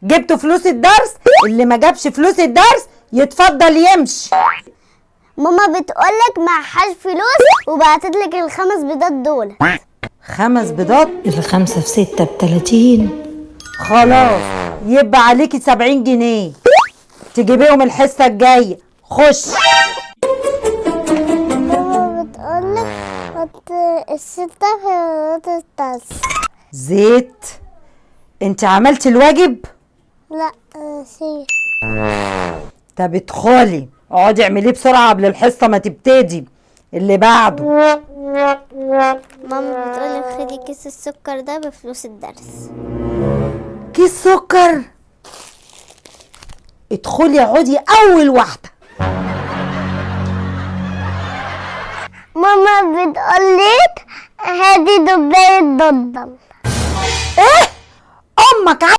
جبتوا فلوس الدرس؟ اللي ما جابش فلوس الدرس يتفضل يمشي. ماما بتقولك معهاش فلوس وبعتتلك ال5 بيضات دول. 5 بيضات؟ ال5 في 6 ب30. خلاص يبقى عليكي 70 جنيه تجيبيهم الحصة الجاية. خش. ماما بتقولك حط ال6 في بيضات الدرس. زيت، انت عملتي الواجب؟ لا نسيت. طب ادخلي اقعدي اعمليه بسرعة قبل الحصة ما تبتدي. اللي بعده. ماما بتقولك خدي كيس السكر ده بفلوس الدرس. كيس سكر؟ ادخلي اقعدي اول واحدة. ماما بتقولك هاتي دباية ضدم. ايه؟ امك